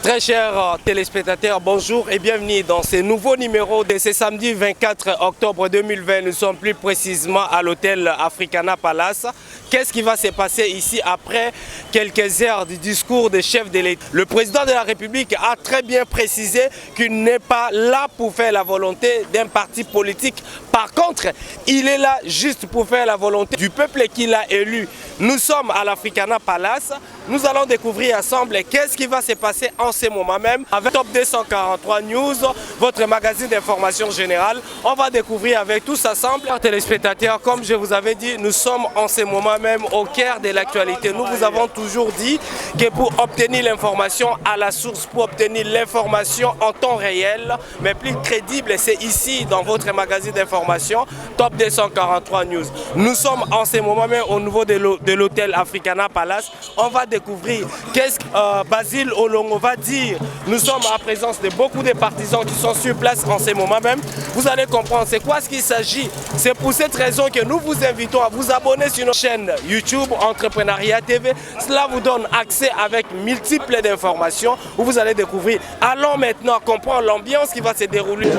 Très chers téléspectateurs, bonjour et bienvenue dans ce nouveau numéro de ce samedi 24 octobre 2020. Nous sommes plus précisément à l'hôtel Africana Palace. Qu'est-ce qui va se passer ici après quelques heures du discours du chef de l'État? Le président de la République a très bien précisé qu'il n'est pas là pour faire la volonté d'un parti politique. Par contre, il est là juste pour faire la volonté du peuple qui l'a élu. Nous sommes à l'Africana Palace. Nous allons découvrir ensemble qu'est-ce qui va se passer en ce moment même avec Top 243 News, votre magazine d'information générale. On va découvrir avec tous ensemble. Téléspectateurs, comme je vous avais dit, nous sommes en ce moment même au cœur de l'actualité. Nous vous avons toujours dit que pour obtenir l'information à la source, pour obtenir l'information en temps réel, mais plus crédible, c'est ici dans votre magazine d'information Top 243 News. Nous sommes en ce moment même au niveau de l'hôtel Africana Palace. On va découvrir qu'est-ce que Basile Olongo va dire. Nous sommes en présence de beaucoup de partisans qui sont sur place en ce moment même. Vous allez comprendre c'est quoi ce qu'il s'agit. C'est pour cette raison que nous vous invitons à vous abonner sur notre chaîne YouTube Entrepreneuriat TV. Cela vous donne accès avec multiples d'informations où vous allez découvrir. Allons maintenant comprendre l'ambiance qui va se dérouler.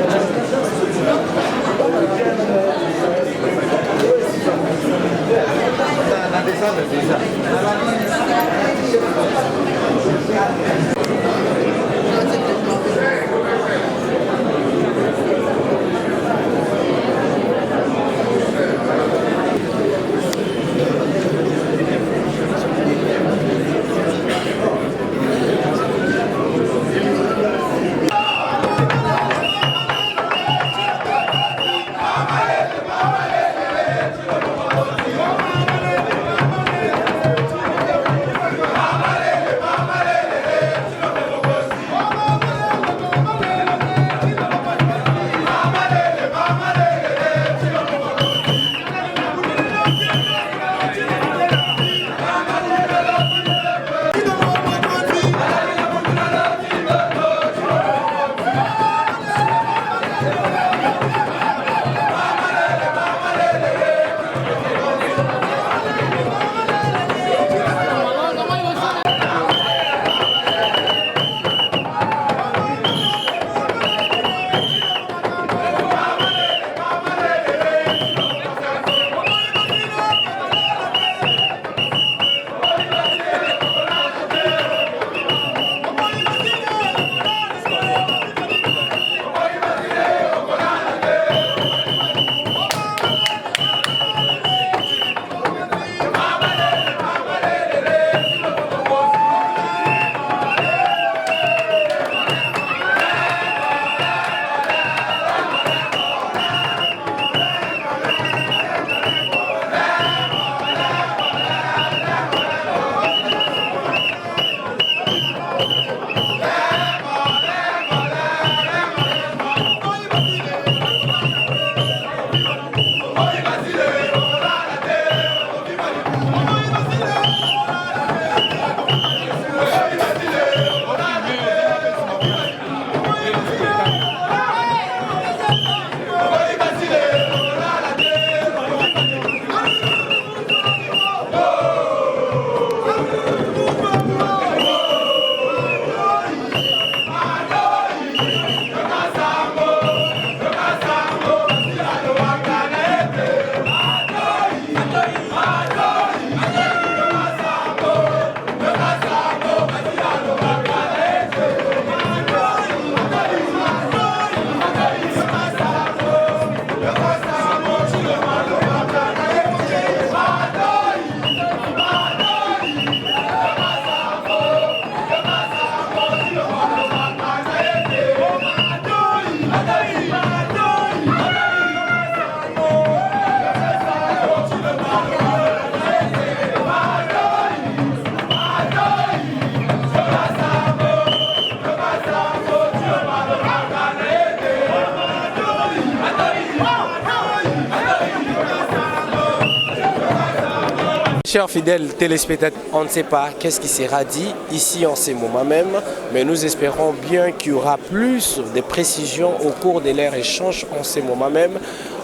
Chers fidèles téléspectateurs, on ne sait pas qu'est-ce qui sera dit ici en ces moments même, mais nous espérons bien qu'il y aura plus de précisions au cours de leur échange en ces moments même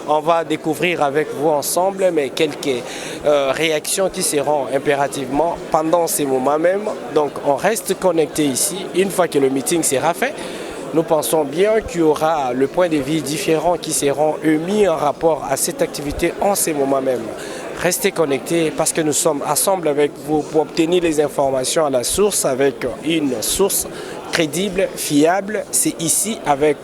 On va découvrir avec vous ensemble mais quelques réactions qui seront impérativement pendant ces moments même. Donc on reste connecté ici. Une fois que le meeting sera fait, nous pensons bien qu'il y aura le point de vue différents qui seront émis en rapport à cette activité en ces moments même. Restez connectés parce que nous sommes ensemble avec vous pour obtenir les informations à la source avec une source crédible, fiable. C'est ici avec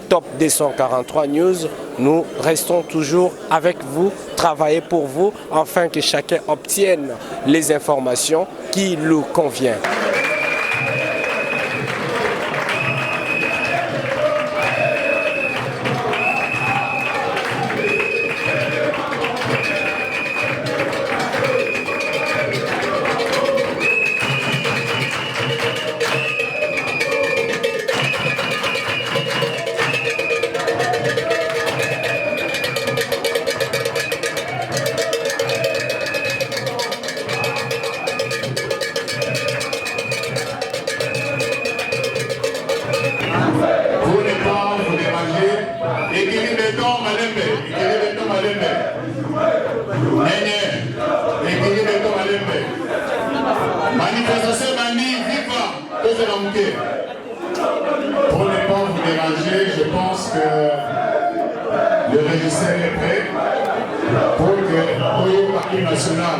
Top 243 News. Nous restons toujours avec vous, travailler pour vous, afin que chacun obtienne les informations qui lui conviennent. Manifestation Bandi, viva! Pour ne pas vous déranger, je pense que le régisseur est prêt pour que au parti national.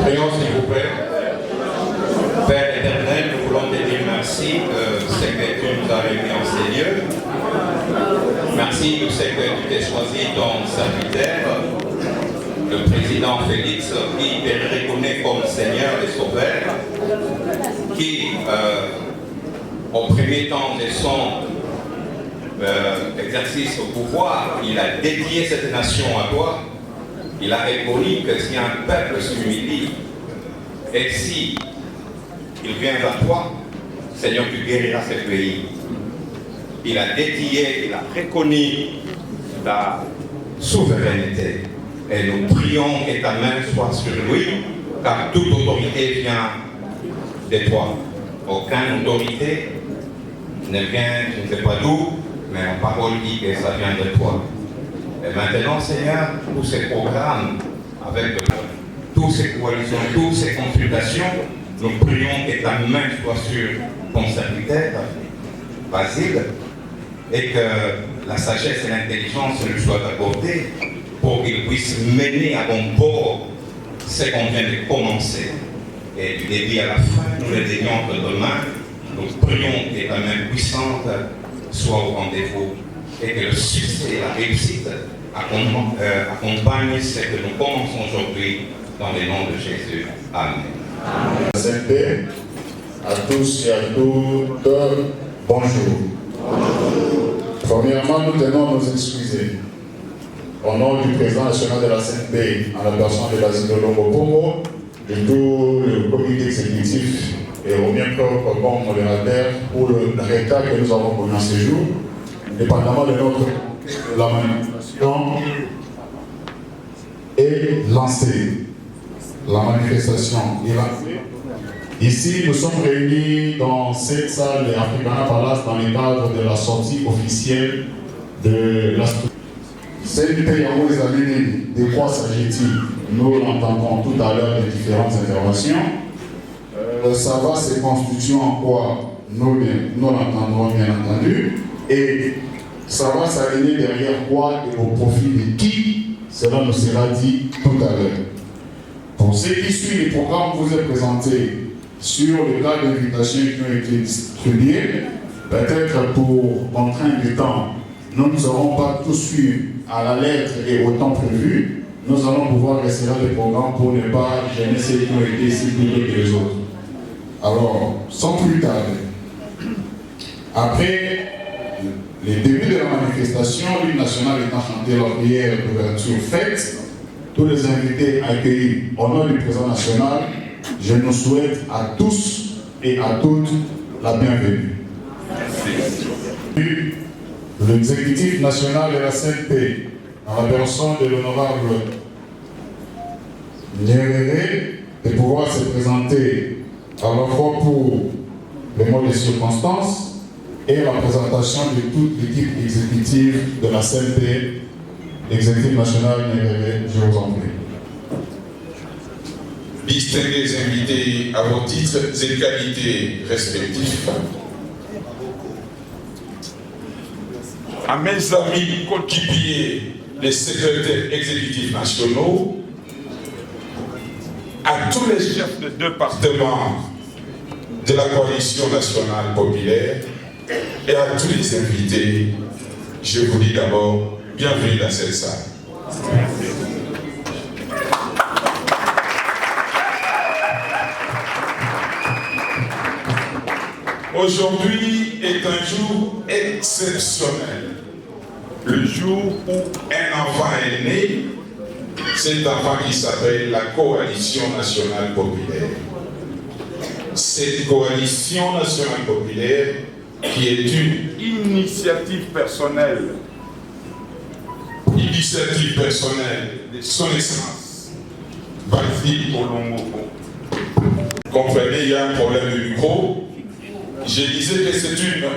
Prions s'il vous plaît. Père éternel, nous voulons te dire merci de ce que tu nous as réunis en ces lieux. Merci de ce que tu t'es choisi ton serviteur, le président Félix, qui te reconnaît comme Seigneur et Sauveur, qui, au premier temps de son exercice au pouvoir, il a dédié cette nation à toi. Il a reconnu que si un peuple s'humilie et si il vient à toi, Seigneur, tu guériras ce pays. Il a dédié, il a reconnu ta souveraineté. Et nous prions que ta main soit sur lui, car toute autorité vient de toi. Aucune autorité ne vient, je ne sais pas d'où, mais la parole dit que ça vient de toi. Et maintenant, Seigneur, tous ces programmes, avec toutes ces coalitions, toutes ces consultations, nous prions que ta main soit sur ton serviteur, Basile, et que la sagesse et l'intelligence lui soient accordées pour qu'il puisse mener à bon port ce qu'on vient de commencer. Et du début à la fin, nous le dédions entre demain. Nous prions que ta main puissante soit au rendez-vous et que le succès et la réussite accompagnent ce que nous commençons aujourd'hui dans le nom de Jésus. Amen. CNP, à tous et à toutes, bonjour. Premièrement, nous tenons à nous excuser. Au nom du président national de la CNP, en la personne de Basile Longo-Pongo, de tout le comité exécutif et au mien propre bon modérateur pour le retard que nous avons connu en ce jour, dépendamment de la manifestation et est lancée. La manifestation est lancée. Ici, nous sommes réunis dans cette salle de Africana Palace dans le cadre de la sortie officielle de la structure. CNP Yango les amis, de quoi s'agit-il? Nous l'entendons tout à l'heure des différentes interventions. Ça va se constituer en quoi? Nous l'entendrons bien entendu. Et ça va s'aligner derrière quoi et au profit de qui? Cela nous sera dit tout à l'heure. Pour ceux qui suivent, le programme vous est présenté sur le cas d'invitation qui ont été distribués. Peut-être pour contrainte du temps, nous ne saurons pas tout suivre à la lettre et au temps prévu. Nous allons pouvoir resserrer le programme pour ne pas gêner ceux qui ont été ici plus que les autres. Alors, sans plus tarder, après les débuts de la manifestation, l'hymne national étant chanté, la prière d'ouverture faite, tous les invités accueillis au nom du président national, je nous souhaite à tous et à toutes la bienvenue. L'exécutif national de la CNP, dans la personne de l'honorable Nyerere, de pouvoir se présenter à la fois pour le mot de circonstance et la présentation de toute l'équipe exécutive de la CNP, l'exécutif national Nyerere, je vous en prie. Distingués invités à vos titres et qualités respectifs, à mes amis coéquipiers, les secrétaires exécutifs nationaux, à tous les chefs de département de la coalition nationale populaire et à tous les invités, je vous dis d'abord bienvenue dans cette salle. Aujourd'hui est un jour exceptionnel. Le jour où un enfant est né, cet enfant qui s'appelle la Coalition nationale populaire. Cette Coalition nationale populaire qui est une initiative personnelle de son excellence, Basile Olongo. Comprenez, il y a un problème de micro. Je disais que c'est une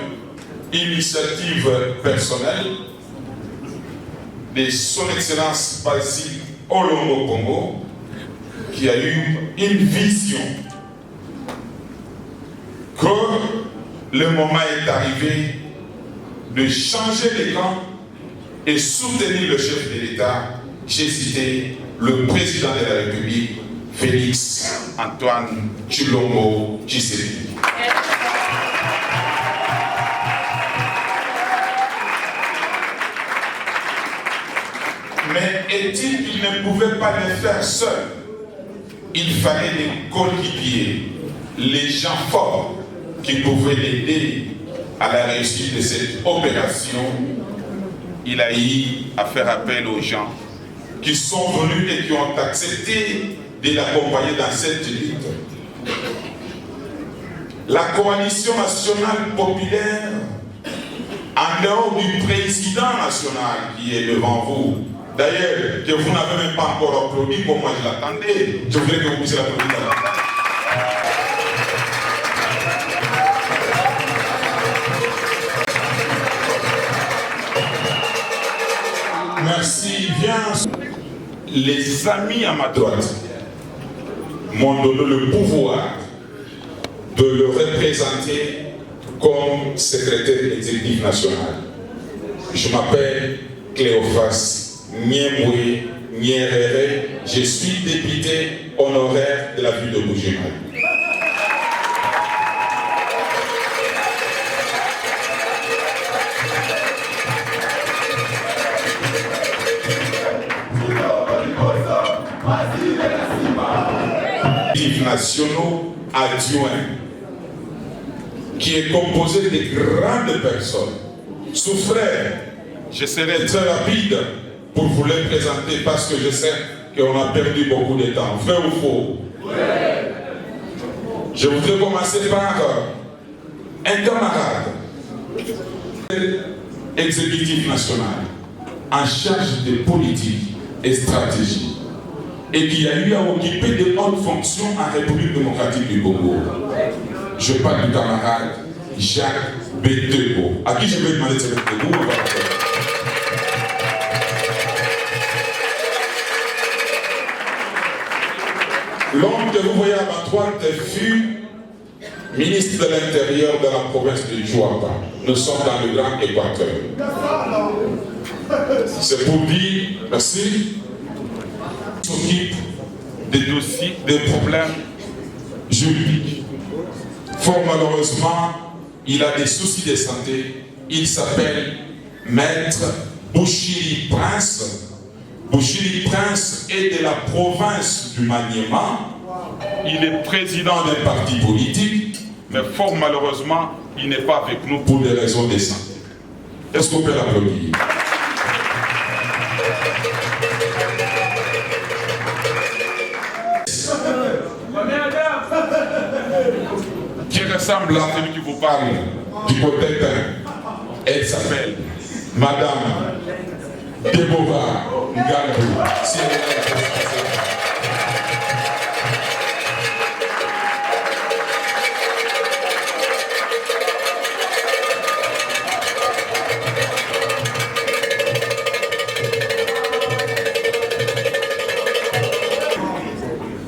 initiative personnelle de son excellence Basile Olongo Congo qui a eu une vision que le moment est arrivé de changer les camps et soutenir le chef de l'État. J'ai cité le président de la République, Félix Antoine Tshilombo Tshisekedi. Mais est-il qu'il ne pouvait pas le faire seul? Il fallait des coéquipiers, les gens forts qui pouvaient l'aider à la réussite de cette opération. Il a eu à faire appel aux gens qui sont venus et qui ont accepté de l'accompagner dans cette lutte. La coalition nationale populaire, en dehors du président national qui est devant vous, d'ailleurs, que vous n'avez même pas encore applaudi, comme moi je l'attendais, je voudrais que vous puissiez l'applaudir. Merci, bien. Les amis à ma droite m'ont donné le pouvoir de le représenter comme secrétaire exécutif national. Je m'appelle Cléophas Nyemwe Nyerere, je suis député honoraire de la ville de Bujumbura. Nationaux adjoints qui est composé de grandes personnes. Sous-frères, je serai très rapide pour vous les présenter parce que je sais qu'on a perdu beaucoup de temps. Vrai ou faux? Ouais. Je voudrais commencer par un camarade exécutif national en charge de politique et stratégie. et qui a eu à occuper de hautes fonctions en République démocratique du Congo. Je parle du camarade Jacques Betebo, à qui je vais demander de se mettre debout. L'homme que vous voyez à ma droite fut ministre de l'Intérieur de la province de Jouapa. Nous sommes dans le Grand Équateur. C'est pour dire, merci, s'occupe des dossiers, des problèmes juridiques. Fort malheureusement, il a des soucis de santé. Il s'appelle Maître Bouchiri Prince. Bouchiri Prince est de la province du Maniema. Il est président d'un parti politique, mais fort malheureusement, il n'est pas avec nous pour des raisons de santé. Est-ce qu'on peut l'applaudir? Qui ressemble à celui qui vous parle du côté d'un. Elle s'appelle Madame Deborah Ngalou. Si elle est là,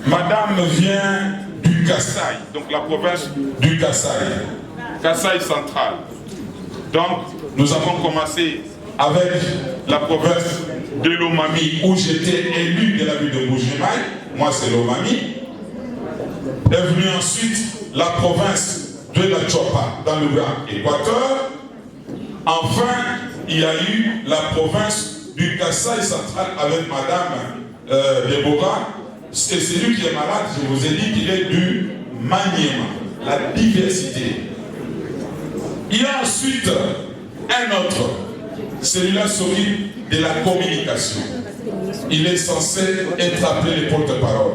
Madame vient du Kasaï, donc la province du Kasaï, Kasaï central. Donc, nous avons commencé avec la province de Lomami, où j'étais élu de la ville de Bougimaï. Moi, c'est Lomami. Est venue ensuite la province de la Tchopa, dans le Grand Équateur. Enfin, il y a eu la province du Kasaï central avec Madame Deborah. C'est celui qui est malade, je vous ai dit qu'il est du Maniema, la diversité. Il y a ensuite un autre, celui-là s'occupe de la communication. Il est censé être appelé le porte-parole.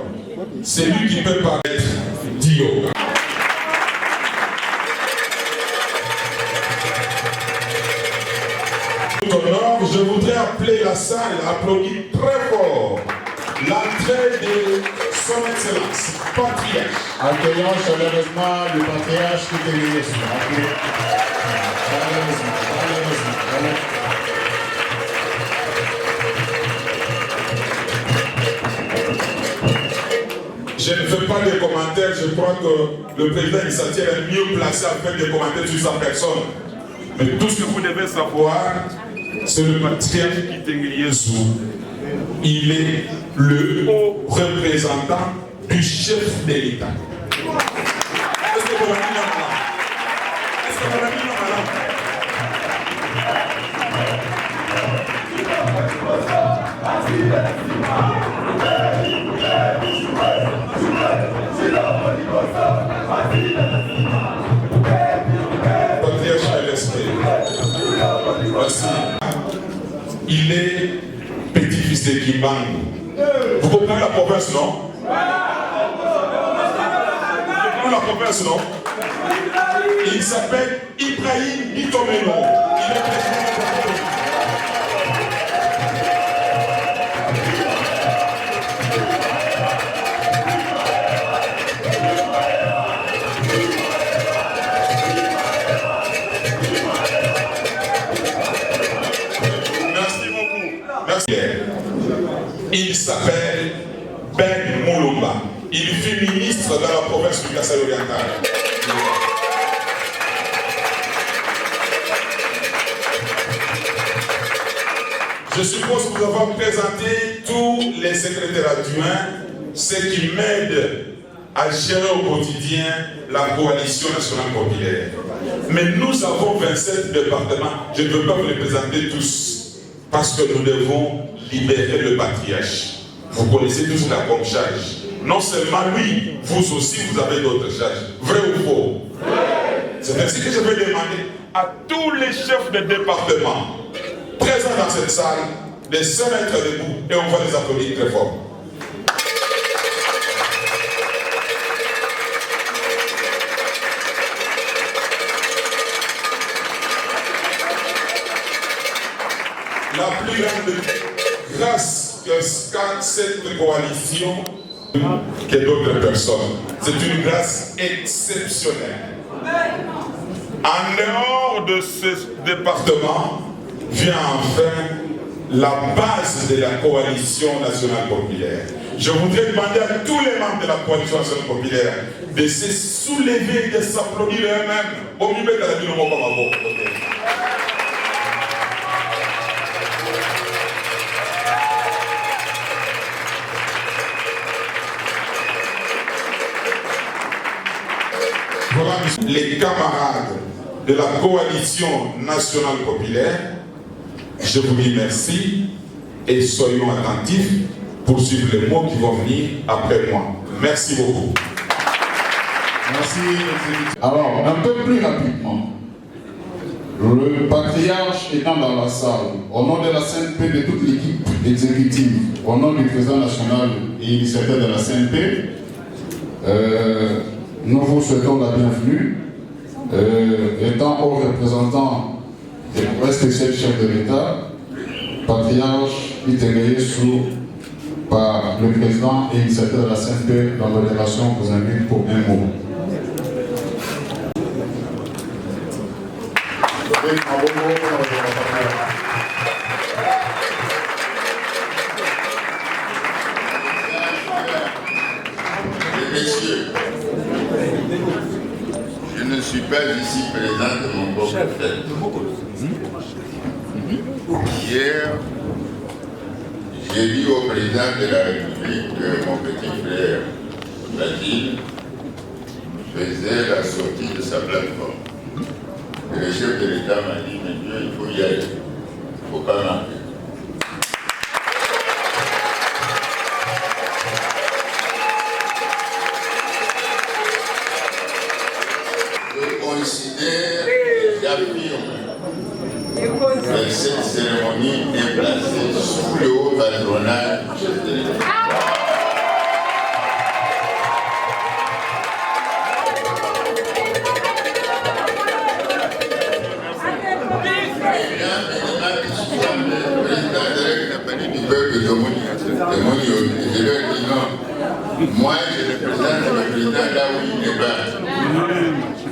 C'est lui qui peut paraître Dio. Je voudrais appeler la salle, applaudir très fort l'entrée de son excellence, patriarche. Accueillons chaleureusement le patriarche qui est venu ici. Je ne fais pas de commentaires, je crois que le président Issatier est mieux placé à faire des commentaires sur sa personne. Mais tout ce que vous devez savoir, c'est le patriarche Kitengeliyesu. Il est le haut représentant du chef de l'État. Est-ce que vous l'avez mis là? Est-ce que vous l'avez mis là? Patriarche de l'esprit. Voici. Il est petit-fils de Kimbangu. Vous comprenez la province, non? Vous comprenez la province, non? Il s'appelle Ibrahim Itomeno. Il est président de la province. Il s'appelle Ben Moulumba. Il fut ministre dans la province du Kasaï oriental. Je suppose que nous avons présenté tous les secrétaires adjoints, ceux qui m'aident à gérer au quotidien la coalition nationale populaire. Mais nous avons 27 départements. Je ne veux pas vous les présenter tous, parce que nous devons libérer le patriarche. Vous connaissez tous la comme charge. Non seulement lui, vous aussi, vous avez d'autres charges. Vrai ou faux? C'est ainsi que je vais demander à tous les chefs de département présents dans cette salle de se mettre debout et on va les applaudir très fort. La plus grande grâce que cette coalition que d'autres personnes. C'est une grâce exceptionnelle. En dehors de ce département vient enfin la base de la coalition nationale populaire. Je voudrais demander à tous les membres de la coalition nationale populaire de se soulever et de s'applaudir eux-mêmes. Au milieu de la ville, on va voilà, les camarades de la coalition nationale populaire, je vous dis merci et soyons attentifs pour suivre les mots qui vont venir après moi. Merci beaucoup. Merci. Alors, un peu plus rapidement, le patriarche étant dans la salle, au nom de la CNP, de toute l'équipe exécutive, au nom du président national et initiateur de la CNP, nous vous souhaitons la bienvenue. Étant haut représentant et pour spécial chef de l'État, patriarche Itégayé sous par le président et initiateur de la CNP dans l'opération vous invite pour un mot. Messieurs, je ne suis pas ici présent de mon propre fait. Hier, j'ai dit au président de la République que mon petit frère, Basile, faisait la sortie de sa plateforme. Et le chef de l'État m'a dit, mais Dieu, il faut y aller. Il ne faut pas manquer. Je considère et j'affirme que cette cérémonie est placée sous le haut patronage du chef de l'État. Je leur dis non. Moi, je représente le président là où il est bas.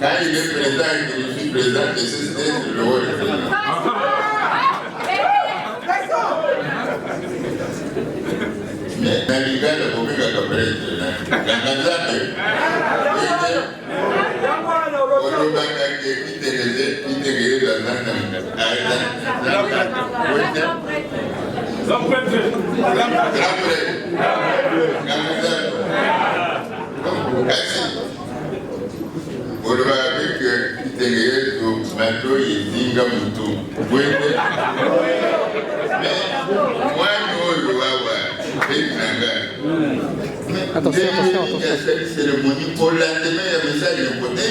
Quand il est président et que je suis président, je sais d'être le haut représentant. Mais dans les gars, le premier gars qui est attention, attention. Cette cérémonie pour lendemain, il y a message important.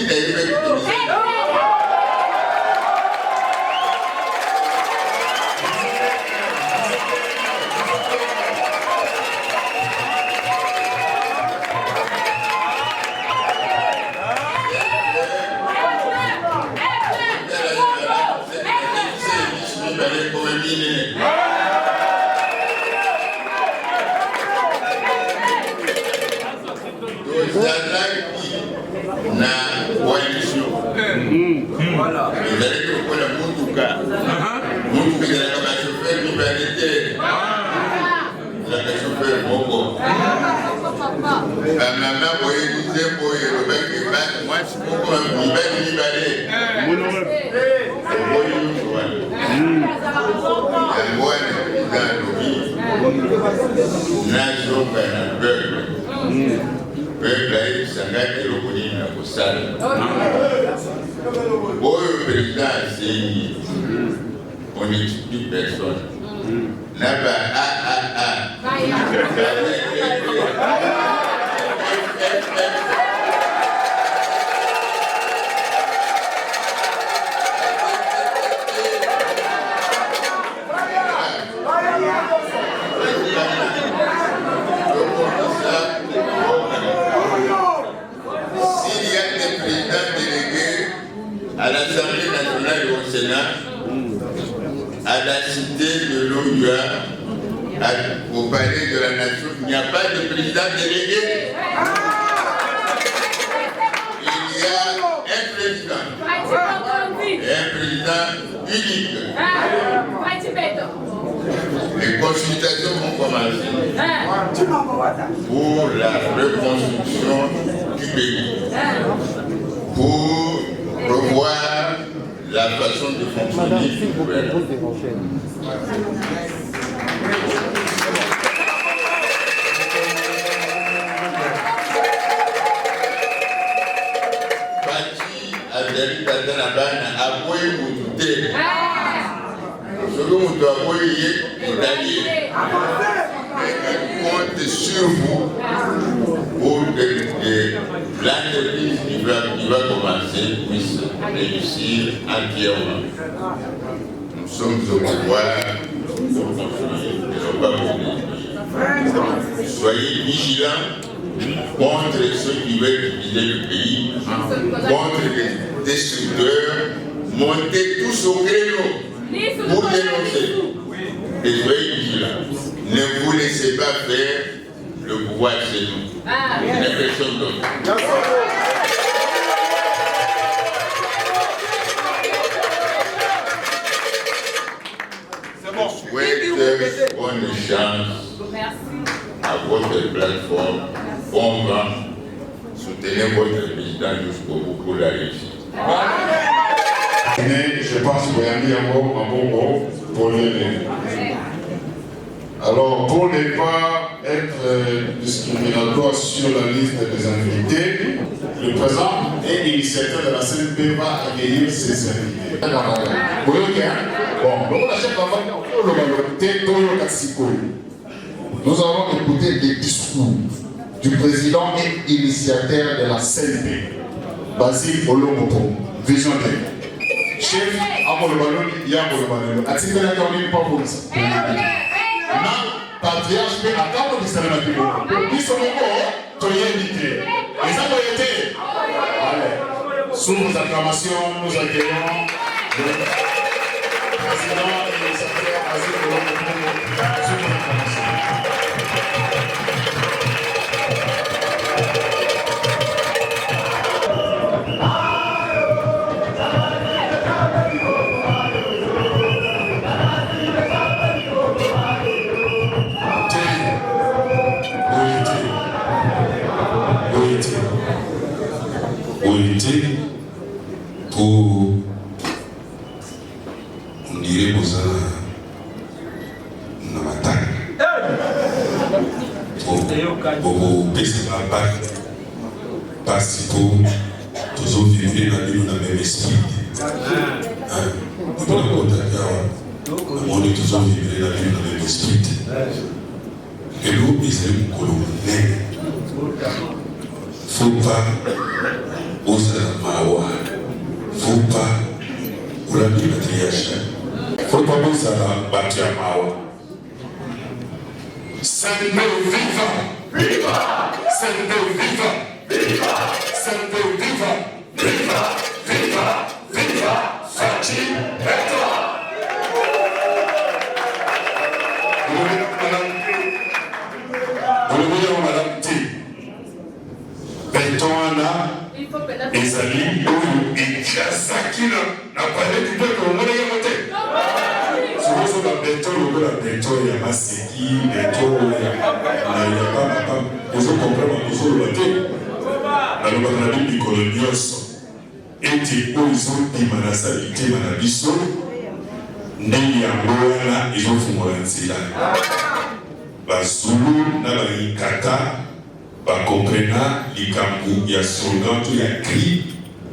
On n'explique personne. S'il y a des présidents délégués à l'Assemblée nationale et au Sénat, à la cité de l'OUA, au palais de la nation, il n'y a pas de président délégué. Il y a un président. Et un président unique. Les consultations vont commencer pour la reconstruction du pays, pour revoir la façon de fonctionner du gouvernement. Bati Azali Tatanabana a boy Mouté. Selon Moutou a boyé, il compte sur vous pour que l'entreprise qui va commencer puisse réussir entièrement. Nous sommes au pouvoir pour construire, et non pas pour détruire. Soyez vigilants contre ceux qui veulent diviser le pays, contre les destructeurs. Montez tous au créneau pour dénoncer. Et soyez vigilants. Ne vous laissez pas faire, le pouvoir c'est nous. Il n'y a personne d'autre. Je souhaite bonne chance à votre plateforme. Bon vent. Soutenez votre président jusqu'au bout pour la réussite. Je pense qu'il y a mis un bon pour les. Alors, pour ne pas être discriminatoire sur la liste des invités, le président et l'initiateur de la CNP va accueillir ses invités. Bon, nous allons écouter des discours du président et initiateur de la CNP, Basile Olomopo, visionnaire. Chef, Amolobaloni, Yamolobaloni, Atikana Kami Papouz. Patriarche, mais à quand on dit ça dans la Bible? Ils sont encore, tu es invité. Les autorités. Allez, sous nos acclamations, nous accueillons le président et le secrétaire Basile Olomopo sous nos acclamations. Pour on dirait que ça n'a pas pour baisser ma bague parce que toujours vivre dans le même esprit. On peut toujours vivre dans le même esprit. Et l'eau est une colonne. Faut pas oser mawa. Faut pas oula bibatriacha. Faut pas oser batia mawa. Sende viva, viva. Sende viva, viva. Sende viva, viva, viva, viva. Fati Beto. Madame T. Betona ezali oyo ekiasaki na palais du peuple omona yango te sokoso babeto lokola beto ya maseki beto ya pamapa ozokomprendre ozoloba te nalobaka na bino mikolo nyonso ete oyo ezobima na salitema na biso nde yango wana ezofungola nzela bazulu na bayinkata bakomprena likambo ya slogan to ya cri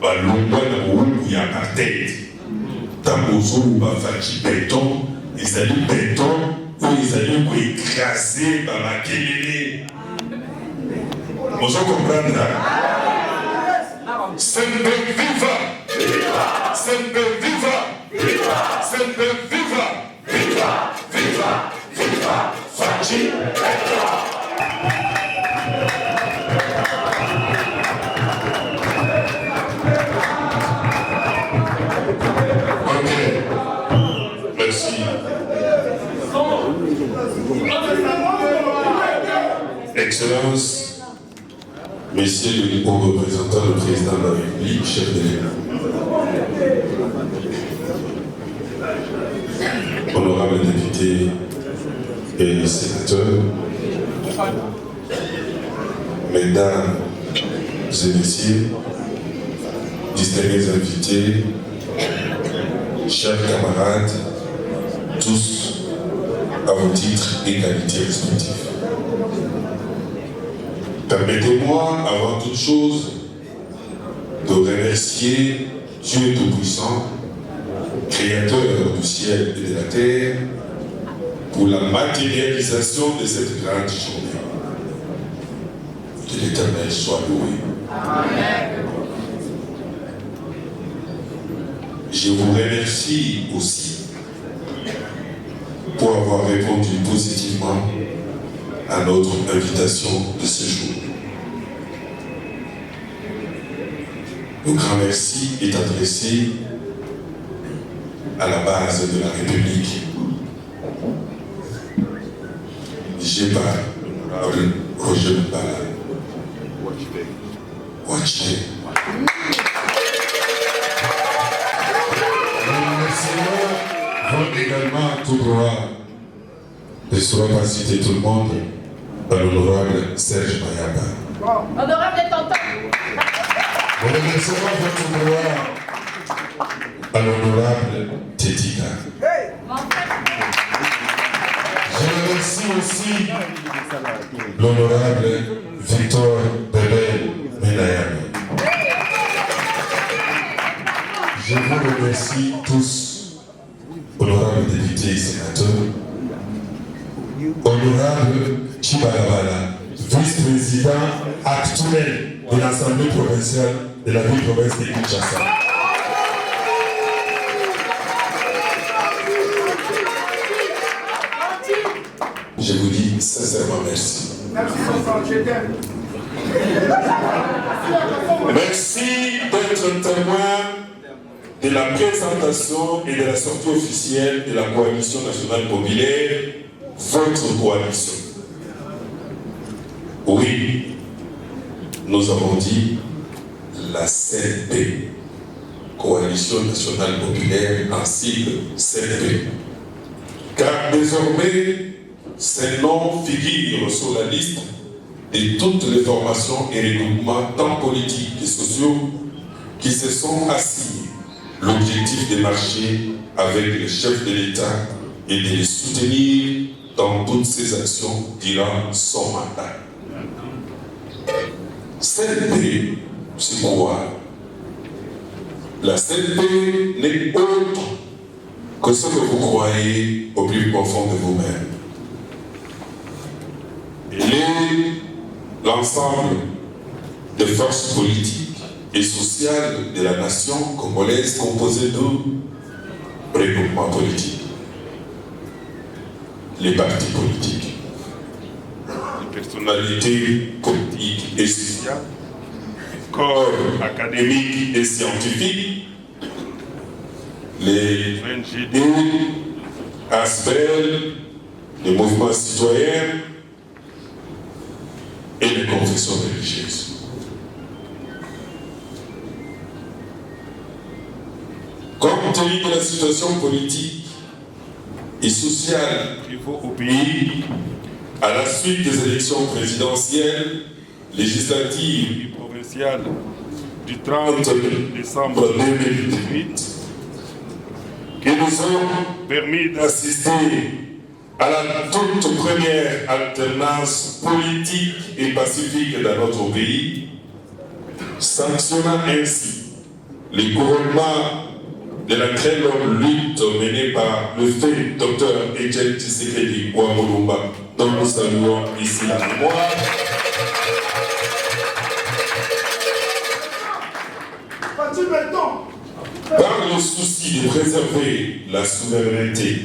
balongwa na mowumbu ya apartheid ntango ozoloba faki beton ezali beton oyo ezali koekrase bamakelele ozokomprendre sembe viva sembe viva sembe viva viva viva viva faki beton. Excellences, Messieurs le haut représentant, le président de la République, chef de l'État, honorables députés et sénateurs, mesdames et messieurs, distingués invités, chers camarades, tous à vos titres et qualités respectifs. Permettez-moi, avant toute chose, de remercier Dieu Tout-Puissant, Créateur du ciel et de la terre, pour la matérialisation de cette grande journée. Que l'Éternel soit loué. Amen. Je vous remercie aussi pour avoir répondu positivement à notre invitation de ce jour. Le grand merci est adressé à la base de la République. J'ai pas Roger Mbala. Watchez. Vont également tout droit, je ne saurais pas citer tout le monde, à l'honorable Serge Mayaba. Honorable est tentant. Nous remercions votre droit à l'honorable Tétika. Je remercie aussi l'honorable Victor Bebel Menayami. Je vous remercie tous, honorables députés et sénateurs, honorable Chibalabala, vice-président actuel de l'Assemblée provinciale de la ville-province de Kinshasa. Je vous dis sincèrement merci. Merci d'être témoin de la présentation et de la sortie officielle de la coalition nationale populaire, votre coalition. Oui, nous avons dit la CNP, Coalition nationale populaire, en sigle CNP. Car désormais, ces noms figurent sur la liste de toutes les formations et regroupements tant politiques et sociaux qui se sont assignés l'objectif de marcher avec le chef de l'État et de les soutenir dans toutes ses actions durant son mandat. CNP, c'est quoi? La CNP n'est autre que ce que vous croyez au plus profond de vous-même. Elle est l'ensemble des forces politiques et sociales de la nation congolaise composée de regroupements politiques, les partis politiques, les personnalités politiques et sociales, les corps académiques et scientifiques, les NGD, ASBEL, les mouvements citoyens et les confessions religieuses. Compte tenu de la situation politique et sociale au pays, à la suite des élections présidentielles, législatives et provinciales du 30 décembre 2018, qui nous ont permis d'assister à la toute première alternance politique et pacifique dans notre pays, sanctionnant ainsi les couronnements de la très longue lutte menée par le fait Dr Etienne Tshisekedi Ouamulumba, dont nous saluons ici la mémoire. Dans le souci de préserver la souveraineté,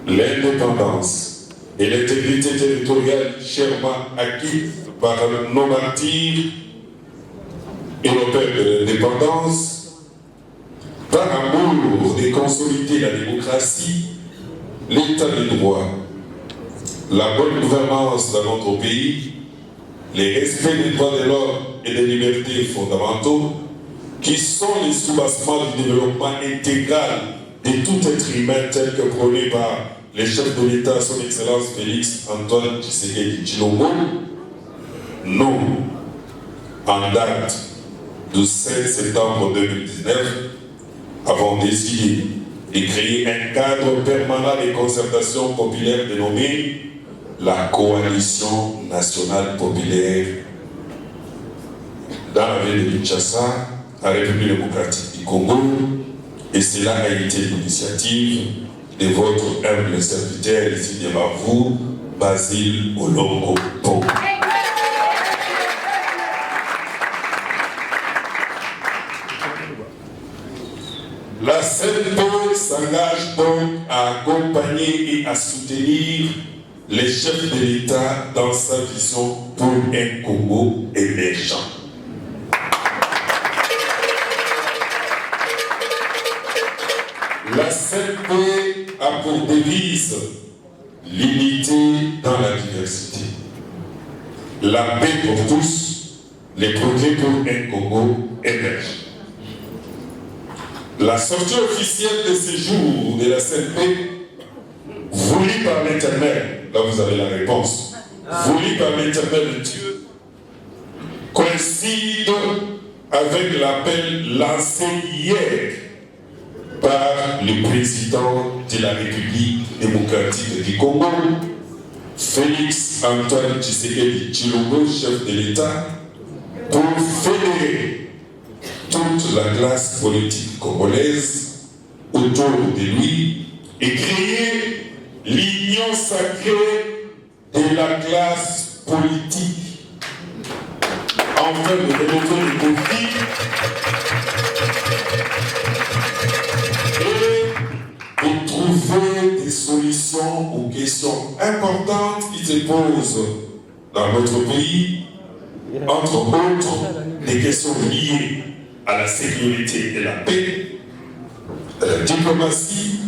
l'indépendance et l'intégrité territoriale chèrement acquises par nos martyrs et nos pères de l'indépendance, par amour de consolider la démocratie, l'état de droit, la bonne gouvernance dans notre pays, les respects des droits de l'homme et des libertés fondamentaux, qui sont les sous-bassements du développement intégral de tout être humain tel que prôné par les chefs de l'État, son Excellence Félix Antoine Tshisekedi Tshilombo, nous, en date du 7 septembre 2019, avons décidé de créer un cadre permanent de concertation populaire dénommé la Coalition nationale populaire dans la ville de Kinshasa, la République démocratique du Congo, et cela a été l'initiative de votre humble serviteur ici devant vous, Basile Olongo Pongo. La CNP s'engage donc à accompagner et à soutenir les chefs de l'État dans sa vision pour un Congo émergent. La CNP a pour devise l'unité dans la diversité, la paix pour tous, les progrès pour un Congo émergent. La sortie officielle de ces jours de la CNP, voulue par l'Éternel, là vous avez la réponse, voulue par l'Éternel Dieu, coïncide avec l'appel lancé hier par le président de la République démocratique du Congo, Félix Antoine Tshisekedi Tshilombo, chef de l'État, pour fédérer toute la classe politique congolaise autour de lui et créer l'union sacrée de la classe politique afin de relever les défis et de trouver des solutions aux questions importantes qui se posent dans notre pays, entre autres des questions liées à la sécurité et la paix, à la diplomatie,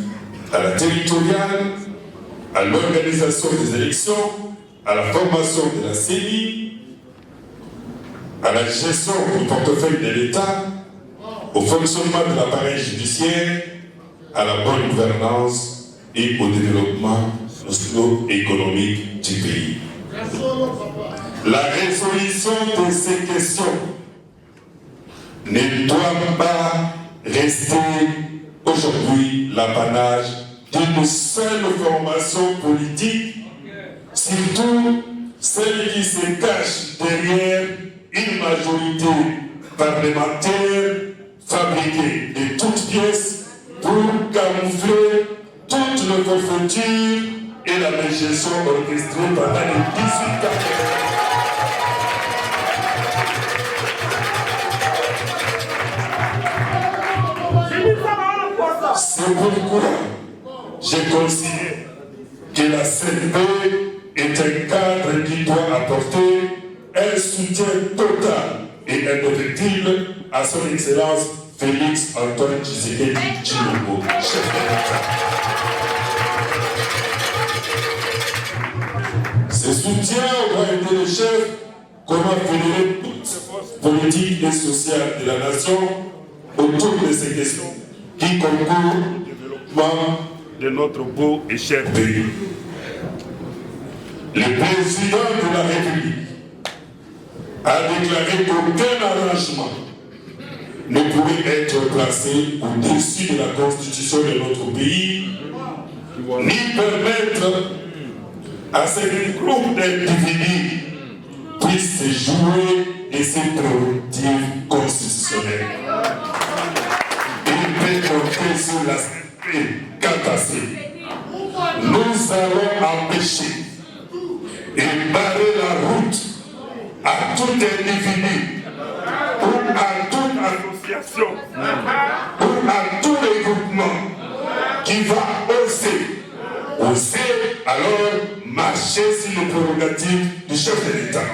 à la territoriale, à l'organisation des élections, à la formation de la CENI, à la gestion du portefeuille de l'État, au fonctionnement de l'appareil judiciaire, à la bonne gouvernance et au développement socio-économique du pays. La résolution de ces questions ne doit pas rester aujourd'hui l'apanage d'une seule formation politique, surtout celle qui se cache derrière une majorité parlementaire fabriquée de toutes pièces pour camoufler toutes les forfaitures et la gestion orchestrée pendant les 18 ans. C'est pourquoi je considère que la CNP est un cadre qui doit apporter un soutien total et indéfectible à son Excellence Félix Antoine Tshisekedi Tshilombo, chef de l'État. Ce soutien doit aider le chef comment fédérer toutes les forces politiques et sociales de la nation autour de ces questions qui concourent au développement de notre beau et cher pays. Le président de la République a déclaré qu'aucun arrangement ne pourrait être placé au-dessus de la constitution de notre pays, ni permettre à ces groupes d'individus puissent se jouer de ces prérogatives constitutionnelles. Il peut compter sur la CNP catastrophique. Nous allons empêcher et barrer la route à tout individu ou à toute association ou à tout regroupement qui va oser alors marcher sur les prérogatives du chef de l'État.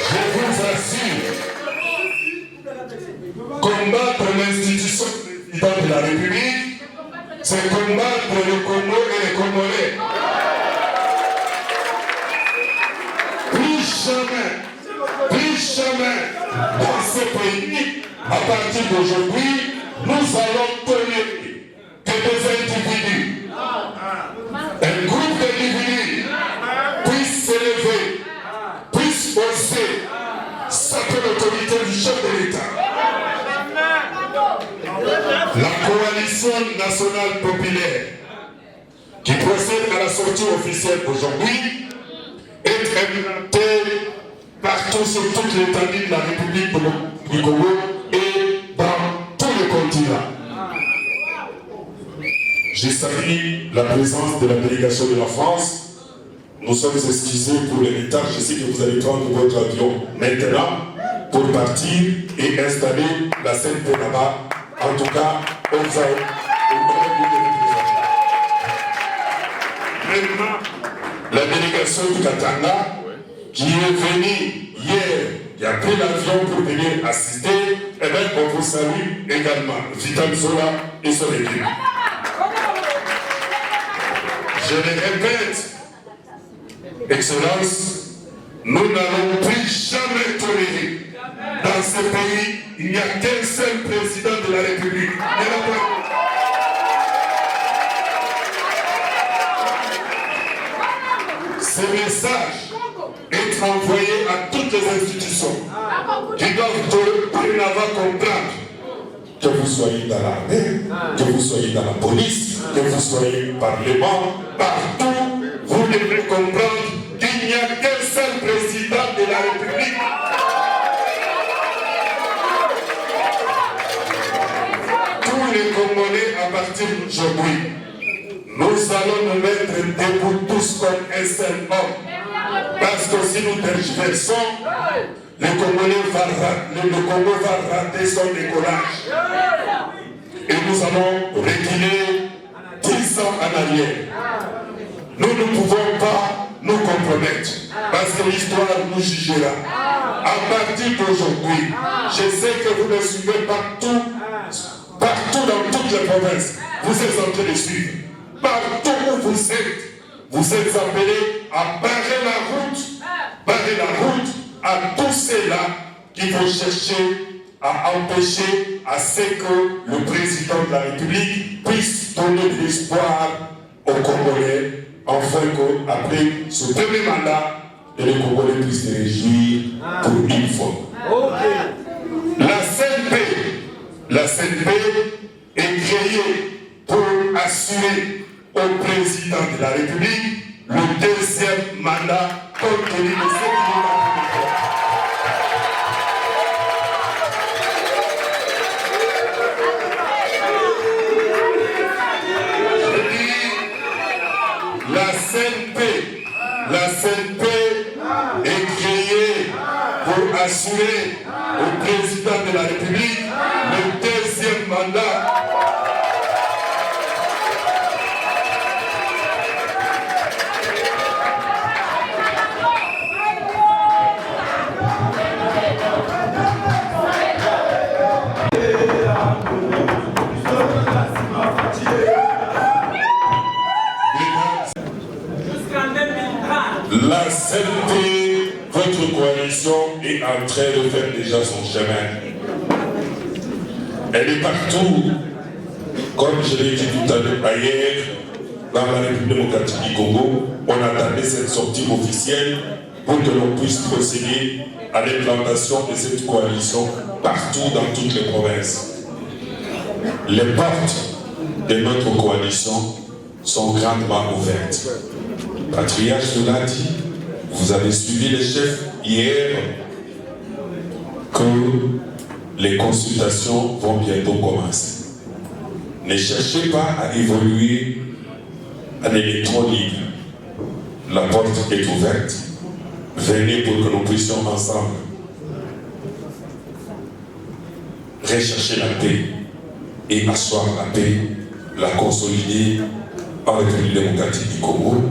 Je vous assure, combattre l'institution présidente de la République c'est combattre le Congo et les Congolais. Plus jamais, dans ce pays, à partir d'aujourd'hui, nous allons tolérer que des individus, un groupe d'individus puissent s'élever, puissent oser s'appeler l'autorité du chef de l'État. La coalition nationale populaire qui procède à la sortie officielle aujourd'hui est implémentée partout sur toute l'étendue de la République du Congo et dans tous les continents. J'ai salué la présence de la délégation de la France. Nous sommes excusés pour le retard. Je sais que vous allez prendre votre avion maintenant pour partir et installer la scène de là-bas. En tout cas, on vous a maintenant, la délégation du Katanga qui est venue hier, qui a pris l'avion pour venir assister, eh bien, on vous salue également. Vital Zola et son équipe. Je le répète, Excellence, nous n'allons plus jamais tolérer. Dans ce pays, il n'y a qu'un seul président de la République. Ce message est envoyé à toutes les institutions qui doivent dorénavant comprendre que vous soyez dans l'armée, que vous soyez dans la police, que vous soyez au Parlement, partout, vous devez comprendre qu'il n'y a qu'un seul président de la République. Tous les Congolais, à partir d'aujourd'hui, nous allons nous mettre debout tous comme un seul homme. Parce que si nous tergiversons, le Congo va rater son décollage. Et nous allons reculer 10 ans en arrière. Nous ne pouvons pas nous compromettre parce que l'histoire nous jugera. À partir d'aujourd'hui, je sais que vous me suivez partout dans toutes les provinces. Vous êtes en train de suivre. Partout où vous êtes appelés à barrer la route à tous ceux-là qui vont chercher à empêcher à ce que le président de la République puisse donner de l'espoir aux Congolais, afin qu'après ce premier mandat, les Congolais puissent se réjouir pour une fois. La CNP est créée pour assurer au président de la République le deuxième mandat compte tenu de ce qu'il a. La CNP est créée pour assurer au président de la République le deuxième mandat. La CNP, votre coalition est en train de faire déjà son chemin. Elle est partout, comme je l'ai dit tout à l'heure hier, dans la République démocratique du Congo. On attendait cette sortie officielle pour que l'on puisse procéder à l'implantation de cette coalition partout dans toutes les provinces. Les portes de notre coalition sont grandement ouvertes. Patriarche l'a dit, vous avez suivi les chefs hier, que les consultations vont bientôt commencer. Ne cherchez pas à évoluer en électron libre. La porte est ouverte. Venez pour que nous puissions ensemble rechercher la paix et asseoir la paix, la consolider en République démocratique du Congo.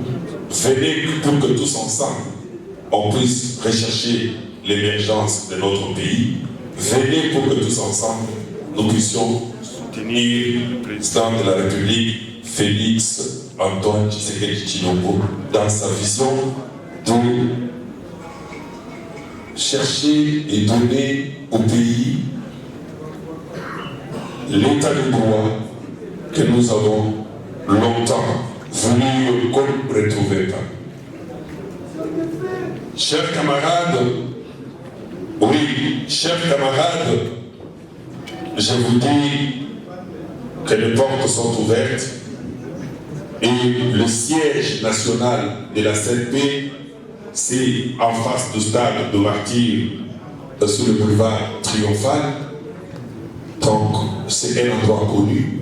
Venez pour que tous ensemble, on puisse rechercher l'émergence de notre pays. Venez pour que tous ensemble, nous puissions soutenir le président de la République Félix Antoine Tshisekedi Tshilombo dans sa vision de chercher et donner au pays l'état de droit que nous avons longtemps voulu comme retrouver. Chers camarades, oui, chers camarades, je vous dis que les portes sont ouvertes et le siège national de la CNP, c'est en face du stade de Martyrs sur le boulevard Triomphal. Donc, c'est un endroit connu.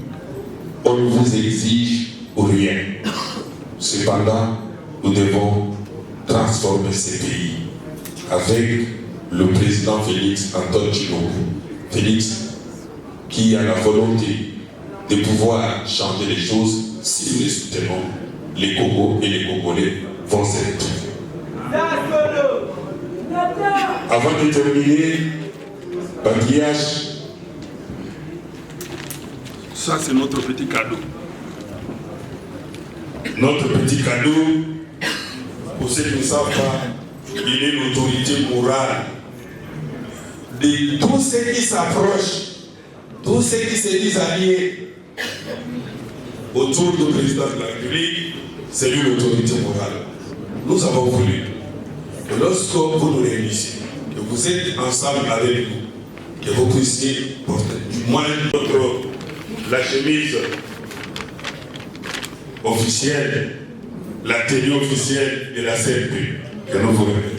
On ne vous exige rien. Cependant, nous devons transformer ces pays avec le président Félix Antoine Tshilombo. Félix qui a la volonté de pouvoir changer les choses si nous les soutenons. Les Congos et les Congolais vont s'être. Avant de terminer, Bandillage, ça c'est notre petit cadeau. Notre petit cadeau, pour ceux qui ne savent pas, il est l'autorité morale de tous ceux qui s'approchent, tous ceux qui se disent alliés autour du président de la République, c'est lui l'autorité morale. Nous avons voulu que lorsque vous nous réunissez, que vous êtes ensemble avec nous, que vous puissiez porter du moins la chemise officielle, la tenue officielle de la CNP, que nous vous remettons.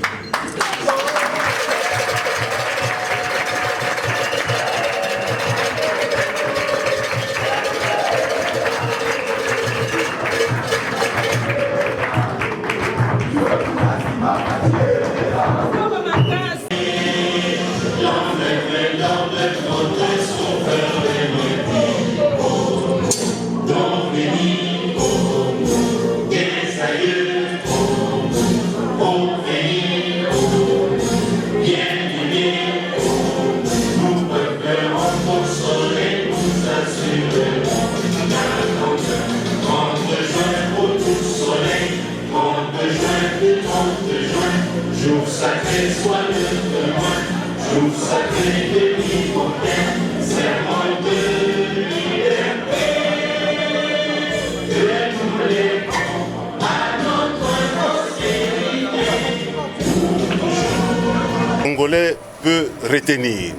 Congolais peut retenir.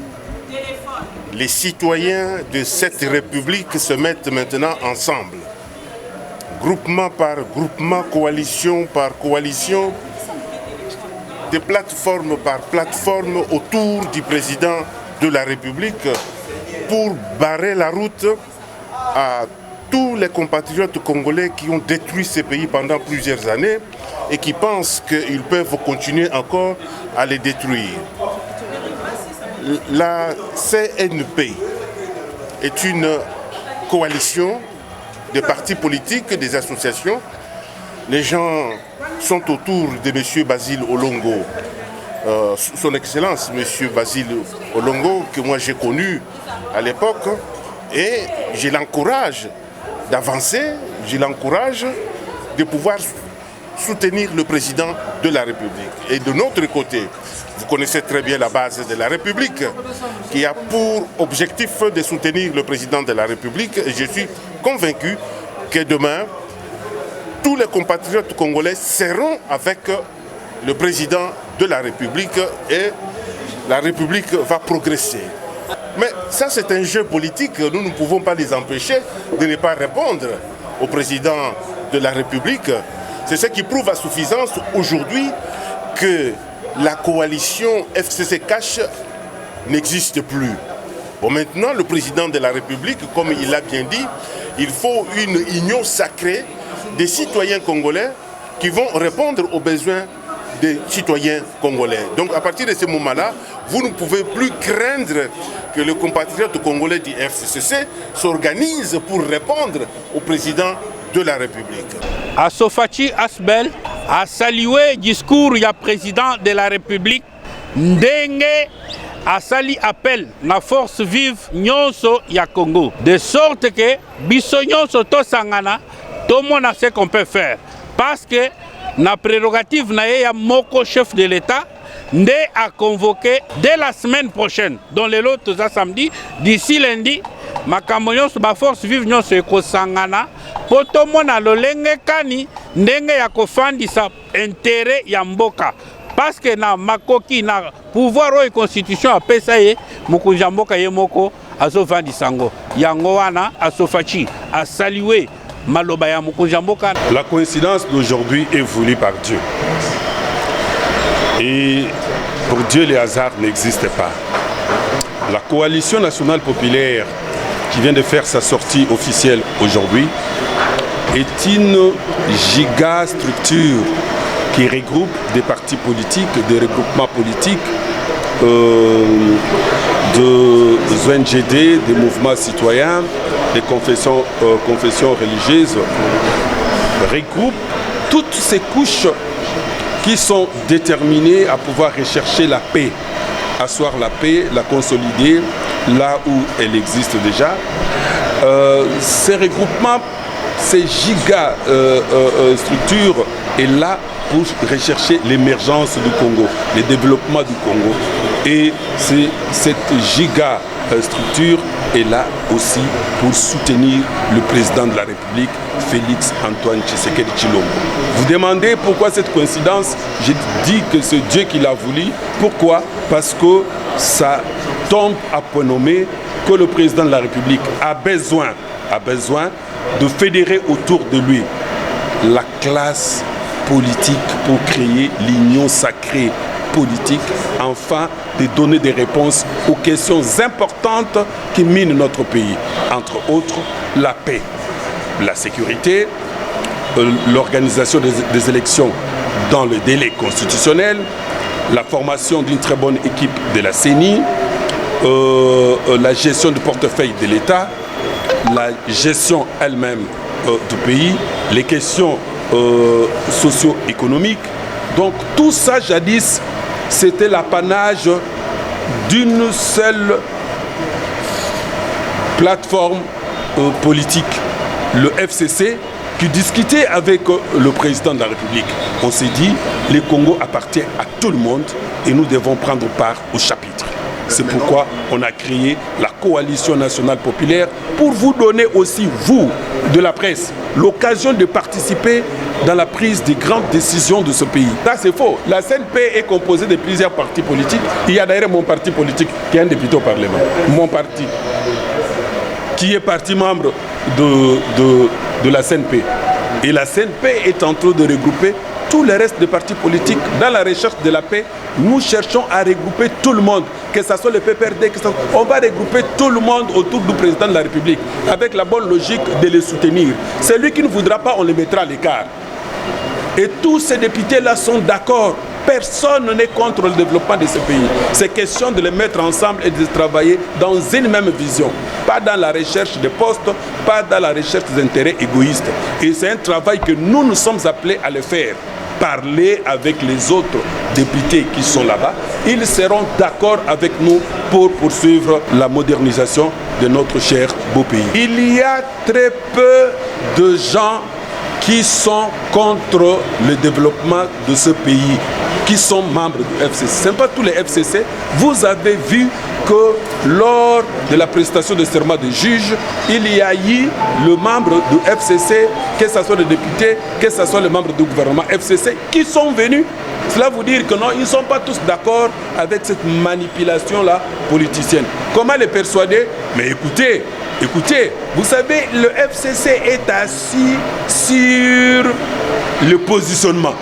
Les citoyens de cette république se mettent maintenant ensemble, groupement par groupement, coalition par coalition, de plateforme par plateforme autour du président de la République pour barrer la route à tous les compatriotes congolais qui ont détruit ce pays pendant plusieurs années et qui pensent qu'ils peuvent continuer encore à les détruire. La CNP est une coalition de partis politiques, des associations. Les gens sont autour de M. Basile Olongo, son Excellence M. Basile Olongo, que moi j'ai connu à l'époque, et je l'encourage d'avancer, je l'encourage de pouvoir soutenir le président de la République. Et de notre côté, vous connaissez très bien la base de la République, qui a pour objectif de soutenir le président de la République. Et je suis convaincu que demain, tous les compatriotes congolais seront avec le président de la République et la République va progresser. Mais ça, c'est un jeu politique. Nous ne pouvons pas les empêcher de ne pas répondre au président de la République. C'est ce qui prouve à suffisance aujourd'hui que la coalition FCC Cash n'existe plus. Bon, maintenant, le président de la République, comme il l'a bien dit, il faut une union sacrée des citoyens congolais qui vont répondre aux besoins des citoyens congolais. Donc à partir de ce moment-là, vous ne pouvez plus craindre que les compatriotes congolais du FCC s'organisent pour répondre au président de la République. Assofachi Asbel a salué le discours du président de la République ndenge asali appel na force vive nyonso ya Congo de sorte que biso nyonso to sangana to mona ce qu'on peut faire parce que na prérogative na ya moko chef de l'État nde a convoqué dès la semaine prochaine dans les lots à samedi d'ici lundi makambo nyonso ba force vive nyonso ekosangana po to mona lolenge kani ndenge ya kofandisa intérêt ya mboka parce que na makoki na pouvoir et constitution a pesaye mokonzi ya mboka ye moko azovandisa ngo yango wana asofachi a salué maloba ya mokonzi ya mboka. La coïncidence d'aujourd'hui est voulue par Dieu. Et pour Dieu, les hasards n'existent pas. La coalition nationale populaire qui vient de faire sa sortie officielle aujourd'hui est une giga structure qui regroupe des partis politiques, des regroupements politiques, des ONGD, des mouvements citoyens, des confessions religieuses, regroupe toutes ces couches qui sont déterminées à pouvoir rechercher la paix, asseoir la paix, la consolider là où elle existe déjà. Ces regroupements, ces giga structures est là pour rechercher l'émergence du Congo, le développement du Congo. Et cette giga structure est là aussi pour soutenir le président de la République, Félix Antoine Tshisekedi Tshilombo. Vous demandez pourquoi cette coïncidence? J'ai dit que c'est Dieu qui l'a voulu. Pourquoi? Parce que ça tombe à point nommé que le président de la République a besoin de fédérer autour de lui la classe politique pour créer l'union sacrée politique, enfin de donner des réponses aux questions importantes qui minent notre pays, entre autres la paix, la sécurité, l'organisation des élections dans le délai constitutionnel, la formation d'une très bonne équipe de la CENI, la gestion du portefeuille de l'État, la gestion elle-même du pays, les questions socio-économiques. Donc tout ça jadis, c'était l'apanage d'une seule plateforme politique, le FCC, qui discutait avec le président de la République. On s'est dit, le Congo appartient à tout le monde et nous devons prendre part au chapitre. C'est pourquoi on a créé la coalition nationale populaire pour vous donner aussi, vous, de la presse, l'occasion de participer dans la prise des grandes décisions de ce pays. Ça, c'est faux. La CNP est composée de plusieurs partis politiques. Il y a d'ailleurs mon parti politique qui est un député au Parlement. Mon parti, qui est parti membre de la CNP. Et la CNP est en train de regrouper tous les restes des partis politiques. Dans la recherche de la paix, nous cherchons à regrouper tout le monde, que ce soit le PPRD, on va regrouper tout le monde autour du président de la République, avec la bonne logique de les soutenir. Celui qui ne voudra pas, on le mettra à l'écart. Et tous ces députés-là sont d'accord. Personne n'est contre le développement de ce pays. C'est question de les mettre ensemble et de travailler dans une même vision. Pas dans la recherche de postes, pas dans la recherche des intérêts égoïstes. Et c'est un travail que nous sommes appelés à le faire. Parler avec les autres députés qui sont là-bas. Ils seront d'accord avec nous pour poursuivre la modernisation de notre cher beau pays. Il y a très peu de gens qui sont contre le développement de ce pays, qui sont membres du FCC. Ce n'est pas tous les FCC. Vous avez vu que lors de la prestation de serment des juges, il y a eu le membre du FCC, que ce soit les députés, que ce soit les membres du gouvernement FCC, qui sont venus. Cela veut dire que non, ils ne sont pas tous d'accord avec cette manipulation-là politicienne. Comment les persuader? Mais écoutez, vous savez, le FCC est assis sur le positionnement.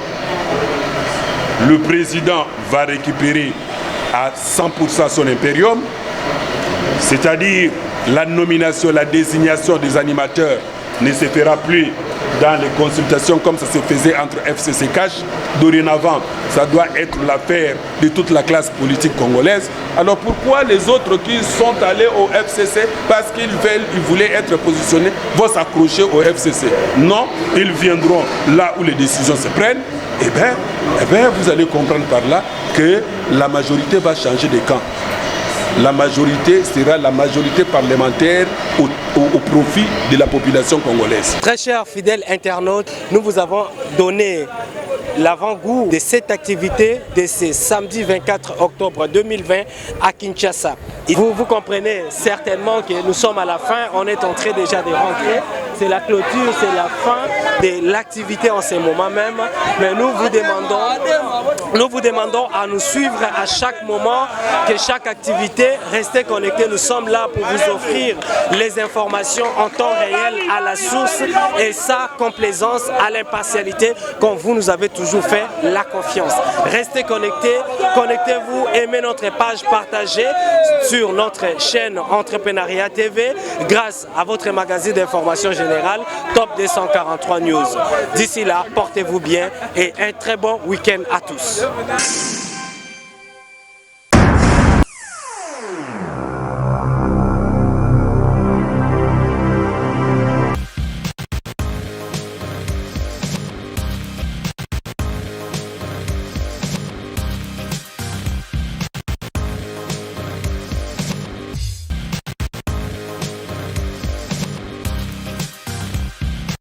Le président va récupérer à 100% son impérium, c'est-à-dire la nomination, la désignation des animateurs ne se fera plus dans les consultations comme ça se faisait entre FCC Cash. Dorénavant, ça doit être l'affaire de toute la classe politique congolaise. Alors pourquoi les autres qui sont allés au FCC parce qu'ils voulaient être positionnés vont s'accrocher au FCC? Non, ils viendront là où les décisions se prennent. Eh bien, vous allez comprendre par là que la majorité va changer de camp. la majorité sera la majorité parlementaire au profit de la population congolaise. Très chers fidèles internautes, nous vous avons donné l'avant-goût de cette activité de ce samedi 24 octobre 2020 à Kinshasa. Vous comprenez certainement que nous sommes à la fin, on est en train déjà de rentrer. C'est la clôture, c'est la fin de l'activité en ce moment même. Mais nous vous demandons à nous suivre à chaque moment, que chaque activité, restez connectés. Nous sommes là pour vous offrir les informations en temps réel à la source et sa complaisance à l'impartialité comme vous nous avez toujours fait la confiance. Restez connectés, connectez-vous, aimez notre page, partagez sur notre chaîne Entrepreneuriat TV grâce à votre magazine d'information générale Top 243 News. D'ici là, portez-vous bien et un très bon week-end à tous.